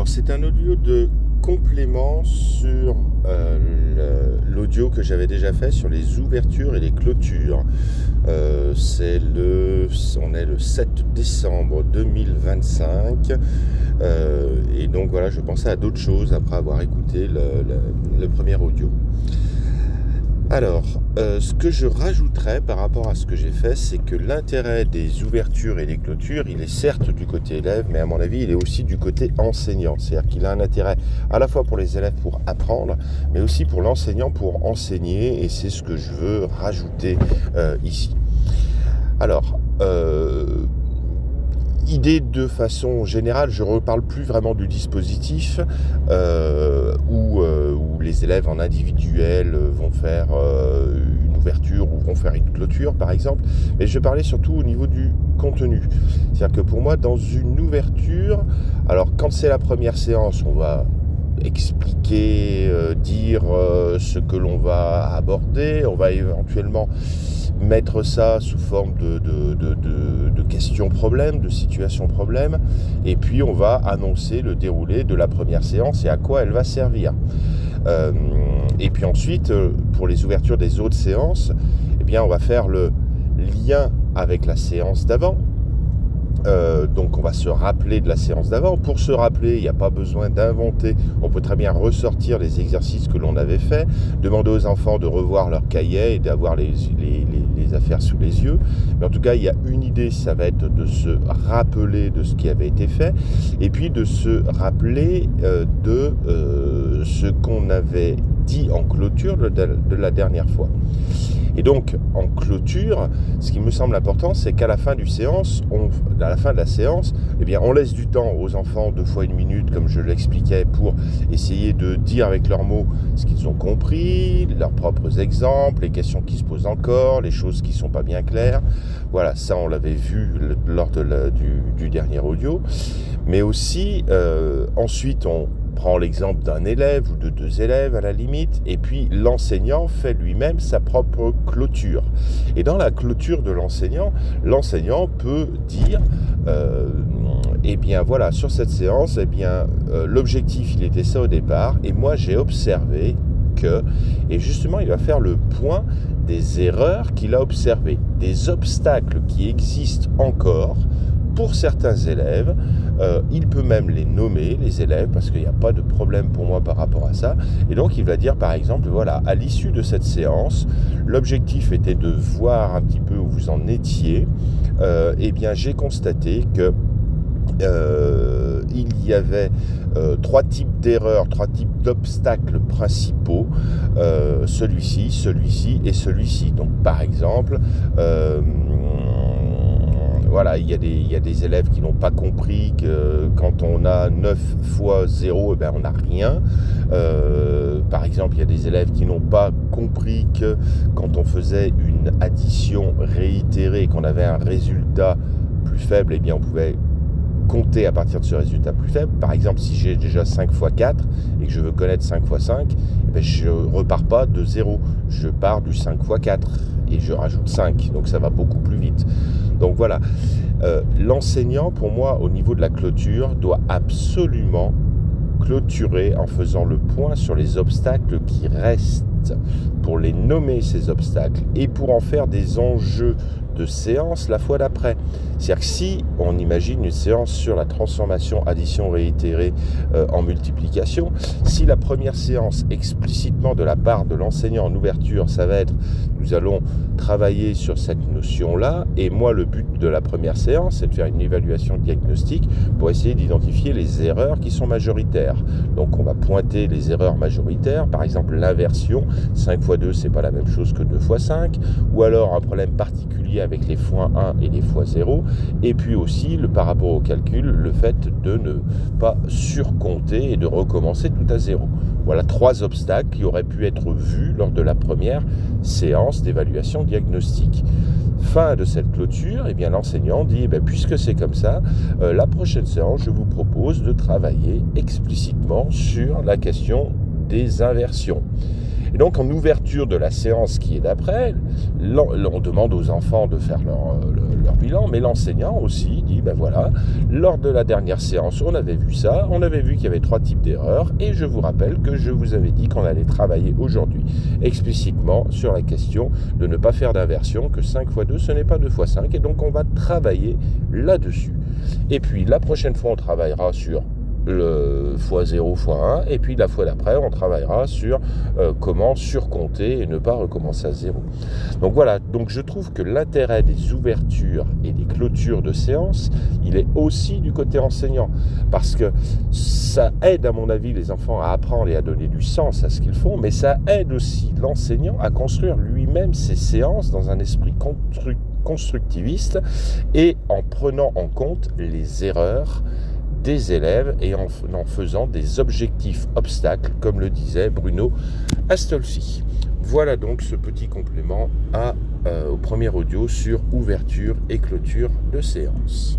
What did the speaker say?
Alors, c'est un audio de complément sur l'audio que j'avais déjà fait sur les ouvertures et les clôtures. On est le 7 décembre 2025 et donc voilà, je pensais à d'autres choses après avoir écouté le premier audio. Alors, ce que je rajouterais par rapport à ce que j'ai fait, c'est que l'intérêt des ouvertures et des clôtures, il est certes du côté élève, mais à mon avis, il est aussi du côté enseignant. C'est-à-dire qu'il a un intérêt à la fois pour les élèves pour apprendre, mais aussi pour l'enseignant pour enseigner, et c'est ce que je veux rajouter ici. Alors, idée de façon générale, je ne reparle plus vraiment du dispositif où les élèves en individuel vont faire une ouverture ou vont faire une clôture par exemple, mais je vais parler surtout au niveau du contenu. C'est-à-dire que pour moi, dans une ouverture, alors quand c'est la première séance, on va expliquer, dire ce que l'on va aborder, on va éventuellement mettre ça sous forme de questions-problèmes, de situations-problèmes, et puis on va annoncer le déroulé de la première séance et à quoi elle va servir. Et puis ensuite, pour les ouvertures des autres séances, eh bien, on va faire le lien avec la séance d'avant. Donc on va se rappeler de la séance d'avant. Pour se rappeler, il n'y a pas besoin d'inventer. On peut très bien ressortir les exercices que l'on avait faits, demander aux enfants de revoir leur cahier et d'avoir les affaires sous les yeux. Mais en tout cas, il y a une idée, ça va être de se rappeler de ce qui avait été fait et puis de se rappeler de ce qu'on avait dit en clôture de la dernière fois. Et donc, en clôture, ce qui me semble important, c'est qu'à la fin de la séance, eh bien, on laisse du temps aux enfants 2 fois 1 minute, comme je l'expliquais, pour essayer de dire avec leurs mots ce qu'ils ont compris, leurs propres exemples, les questions qui se posent encore, les choses qui ne sont pas bien claires. Voilà, ça, on l'avait vu lors du dernier audio. Mais aussi, ensuite, on prend l'exemple d'un élève ou de 2 élèves à la limite, et puis l'enseignant fait lui-même sa propre clôture. Et dans la clôture de l'enseignant peut dire eh bien voilà, sur cette séance, eh bien l'objectif il était ça au départ, et moi j'ai observé que, et justement il va faire le point des erreurs qu'il a observées, des obstacles qui existent encore pour certains élèves. Il peut même les nommer, les élèves, parce qu'il n'y a pas de problème pour moi par rapport à ça. Et donc, il va dire, par exemple, voilà, à l'issue de cette séance, l'objectif était de voir un petit peu où vous en étiez. Eh bien, j'ai constaté que il y avait 3 types d'erreurs, 3 types d'obstacles principaux, celui-ci et celui-ci. Donc, par exemple, voilà, il y a des élèves qui n'ont pas compris que quand on a 9 fois 0, eh ben, on n'a rien. Par exemple, il y a des élèves qui n'ont pas compris que quand on faisait une addition réitérée et qu'on avait un résultat plus faible, eh bien, on pouvait compter à partir de ce résultat plus faible. Par exemple, si j'ai déjà 5 fois 4 et que je veux connaître 5 fois 5, eh bien, je ne repars pas de 0. Je pars du 5 fois 4 et je rajoute 5. Donc, ça va beaucoup plus vite. Donc voilà, l'enseignant, pour moi, au niveau de la clôture, doit absolument clôturer en faisant le point sur les obstacles qui restent, pour les nommer ces obstacles et pour en faire des enjeux de séance la fois d'après. C'est-à-dire que si on imagine une séance sur la transformation addition réitérée en multiplication, si la première séance explicitement de la part de l'enseignant en ouverture, ça va être nous allons travailler sur cette notion-là, et moi le but de la première séance c'est de faire une évaluation diagnostique pour essayer d'identifier les erreurs qui sont majoritaires. Donc on va pointer les erreurs majoritaires, par exemple l'inversion, 5 fois 2 c'est pas la même chose que 2 fois 5, ou alors un problème particulier avec les fois 1 et les fois 0, et puis aussi par rapport au calcul, le fait de ne pas surcompter et de recommencer tout à 0. Voilà 3 obstacles qui auraient pu être vus lors de la première séance d'évaluation diagnostique. Fin de cette clôture, eh bien, l'enseignant dit, eh bien, puisque c'est comme ça, la prochaine séance, je vous propose de travailler explicitement sur la question des inversions. Et donc en ouverture de la séance qui est d'après, on demande aux enfants de faire leur bilan, mais l'enseignant aussi dit, ben voilà, lors de la dernière séance, on avait vu ça, on avait vu qu'il y avait 3 types d'erreurs, et je vous rappelle que je vous avais dit qu'on allait travailler aujourd'hui explicitement sur la question de ne pas faire d'inversion, que 5 x 2 ce n'est pas 2 x 5, et donc on va travailler là-dessus. Et puis la prochaine fois on travaillera sur le x0, x1, et puis la fois d'après on travaillera sur comment surcompter et ne pas recommencer à 0. Donc voilà, donc je trouve que l'intérêt des ouvertures et des clôtures de séance, il est aussi du côté enseignant, parce que ça aide à mon avis les enfants à apprendre et à donner du sens à ce qu'ils font, mais ça aide aussi l'enseignant à construire lui-même ses séances dans un esprit constructiviste et en prenant en compte les erreurs des élèves et en faisant des objectifs obstacles, comme le disait Bruno Astolfi. Voilà donc ce petit complément au premier audio sur ouverture et clôture de séance.